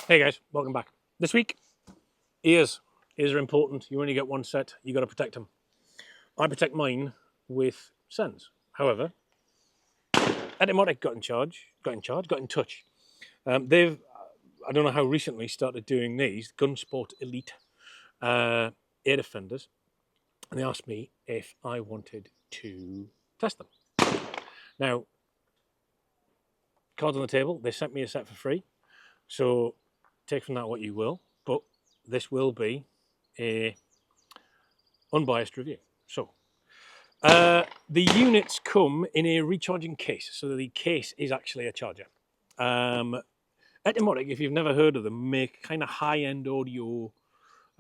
Hey guys, welcome back. This week, ears. Ears are important. You only get one set. You got to protect them. I protect mine with Sens. However, Etymotic got in touch. They've, I don't know how recently, started doing these Gunsport Elite ear defenders, and they asked me if I wanted to test them. Now, cards on the table. They sent me a set for free, so take from that what you will. But this will be a unbiased review. So, the units come in a recharging case, so the case is actually a charger. Etymotic, if you've never heard of them, make kind of high-end audio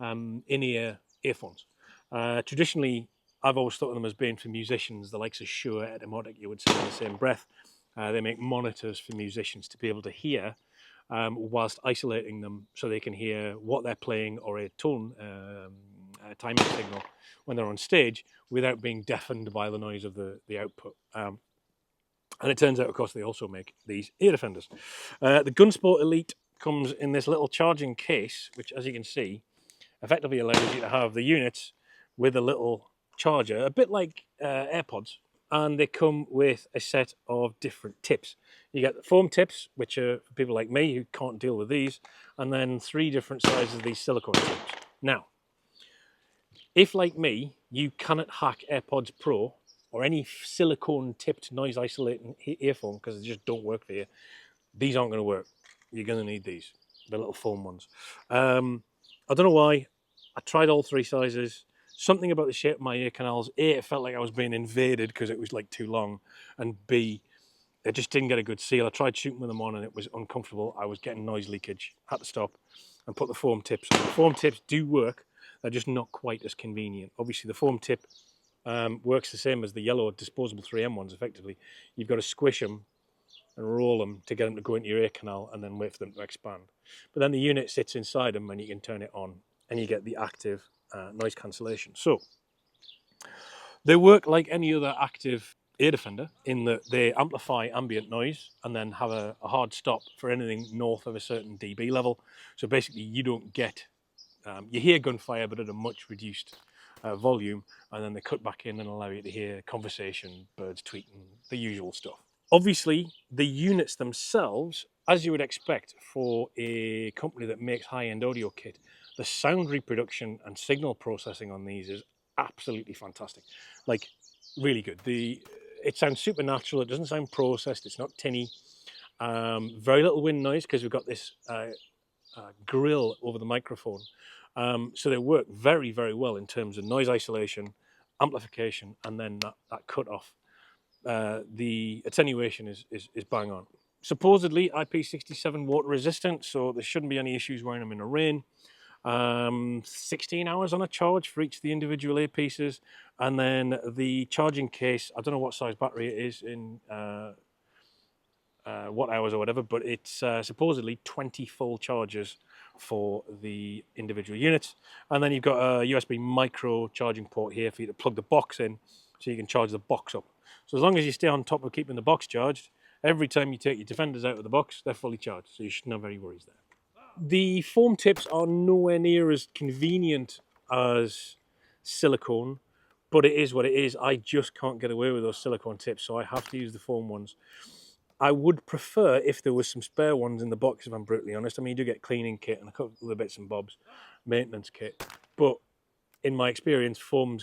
in-ear earphones. Traditionally, I've always thought of them as being for musicians, the likes of Shure, Etymotic, you would say in the same breath. They make monitors for musicians to be able to hear whilst isolating them, so they can hear what they're playing or a tone timing signal when they're on stage without being deafened by the noise of the output. And it turns out, of course, they also make these ear defenders. The Gunsport Elite comes in this little charging case, which, as you can see, effectively allows you to have the units with a little charger, a bit like AirPods, and they come with a set of different tips. You get the foam tips, which are for people like me who can't deal with these, and then 3 different sizes of these silicone tips. Now, if, like me, you cannot hack AirPods Pro or any silicone-tipped noise-isolating earphone because they just don't work for you, these aren't going to work. You're going to need these, the little foam ones. I don't know why. I tried all 3 sizes. Something about the shape of my ear canals. A, it felt like I was being invaded because it was like too long, and B, it just didn't get a good seal. I tried shooting with them on and it was uncomfortable. I was getting noise leakage. Had to stop and put the foam tips on. The foam tips do work. They're just not quite as convenient. Obviously, the foam tip works the same as the yellow disposable 3M ones, effectively. You've got to squish them and roll them to get them to go into your ear canal and then wait for them to expand. But then the unit sits inside them and you can turn it on and you get the active noise cancellation. So they work like any other active ear defender in that they amplify ambient noise and then have a hard stop for anything north of a certain dB level. So basically you don't get, you hear gunfire but at a much reduced volume, and then they cut back in and allow you to hear conversation, birds tweeting, the usual stuff. Obviously, the units themselves, as you would expect for a company that makes high-end audio kit, the sound reproduction and signal processing on these is absolutely fantastic. Like, really good. It sounds supernatural. It doesn't sound processed. It's not tinny. Very little wind noise because we've got this grill over the microphone. So they work very, very well in terms of noise isolation, amplification, and then that cut off. The attenuation is bang on. Supposedly IP67 water resistant, so there shouldn't be any issues wearing them in the rain. 16 hours on a charge for each of the individual earpieces, and then the charging case, I don't know what size battery it is in watt hours or whatever, but it's supposedly 20 full charges for the individual units. And then you've got a USB micro charging port here for you to plug the box in so you can charge the box up. So as long as you stay on top of keeping the box charged, every time you take your defenders out of the box, they're fully charged, so you shouldn't have any worries there. The foam tips are nowhere near as convenient as silicone, but it is what it is. I just can't get away with those silicone tips, so I have to use the foam ones. I would prefer if there was some spare ones in the box, if I'm brutally honest. I mean, you do get cleaning kit and a couple of bits and bobs, maintenance kit, but in my experience, foam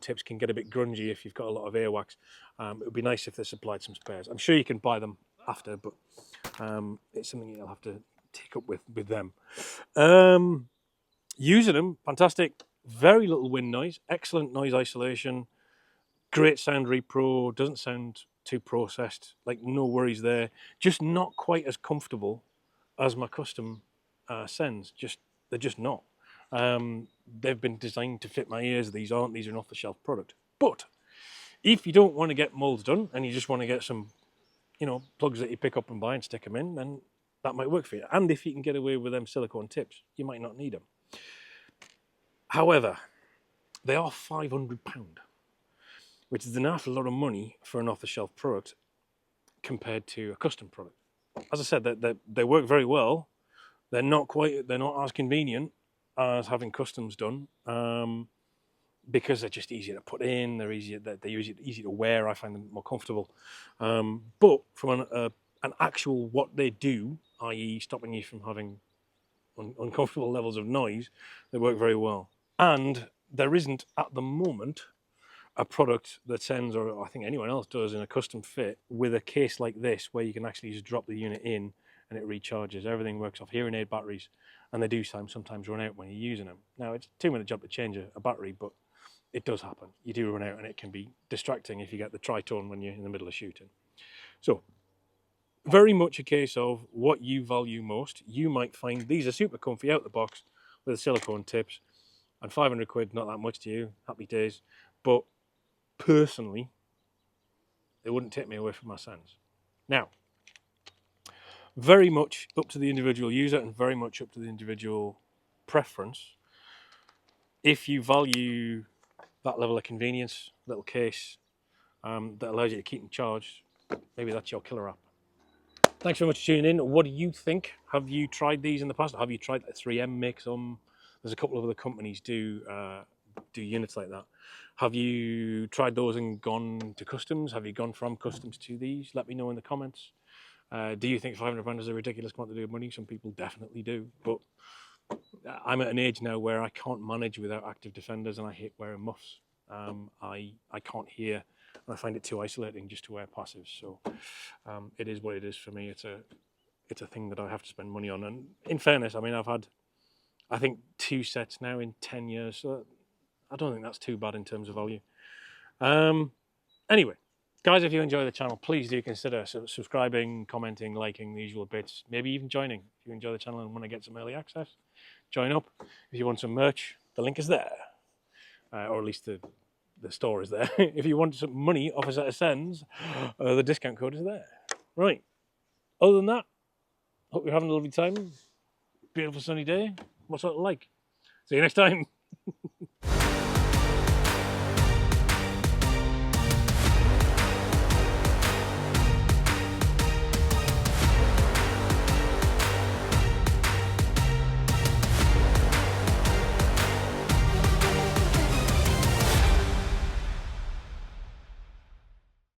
tips can get a bit grungy if you've got a lot of earwax. It would be nice if they supplied some spares. I'm sure you can buy them after, but it's something you'll have to take up with them. Using them, fantastic. Very little wind noise, excellent noise isolation, great sound repro, doesn't sound too processed, like no worries there. Just not quite as comfortable as my custom Sens. They're just not. They've been designed to fit my ears. These aren't. These are an off-the-shelf product. But if you don't want to get molds done and you just want to get some, plugs that you pick up and buy and stick them in, then that might work for you. And if you can get away with them silicone tips, you might not need them. However, they are £500, which is an awful lot of money for an off-the-shelf product compared to a custom product. As I said, they work very well, They're not as convenient as having customs done, because they're just easier to put in. They're easy to wear. I find them more comfortable. But from an actual what they do, i.e., stopping you from having uncomfortable levels of noise, they work very well. And there isn't at the moment a product that sends, or I think anyone else does, in a custom fit with a case like this where you can actually just drop the unit in and it recharges. Everything works off hearing aid batteries, and they do sometimes run out when you're using them. Now, it's a 2-minute job to change a battery, but it does happen. You do run out, and it can be distracting if you get the tritone when you're in the middle of shooting. So, very much a case of what you value most. You might find these are super comfy out the box with the silicone tips, and 500 quid, not that much to you, happy days. But personally, it wouldn't take me away from my Sens. Now, very much up to the individual user and very much up to the individual preference. If you value that level of convenience, little case that allows you to keep them charged, maybe that's your killer app. Thanks very much for tuning in. What do you think? Have you tried these in the past? Have you tried 3M make some? There's a couple of other companies do units like that. Have you tried those and gone to customs? Have you gone from customs to these? Let me know in the comments. Do you think £500 is a ridiculous quantity of money? Some people definitely do, but I'm at an age now where I can't manage without active defenders, and I hate wearing muffs. I can't hear, and I find it too isolating just to wear passives. So it is what it is for me. It's a thing that I have to spend money on. And in fairness, I mean, I've had, I think, 2 sets now in 10 years, so I don't think that's too bad in terms of value. Anyway, guys, if you enjoy the channel, please do consider subscribing, commenting, liking, the usual bits, maybe even joining. If you enjoy the channel and want to get some early access, join up. If you want some merch, the link is there, or at least the store is there. If you want some money off a set of Sens, the discount code is there. Right, other than that, hope you're having a lovely time. Beautiful sunny day. What's it like? See you next time.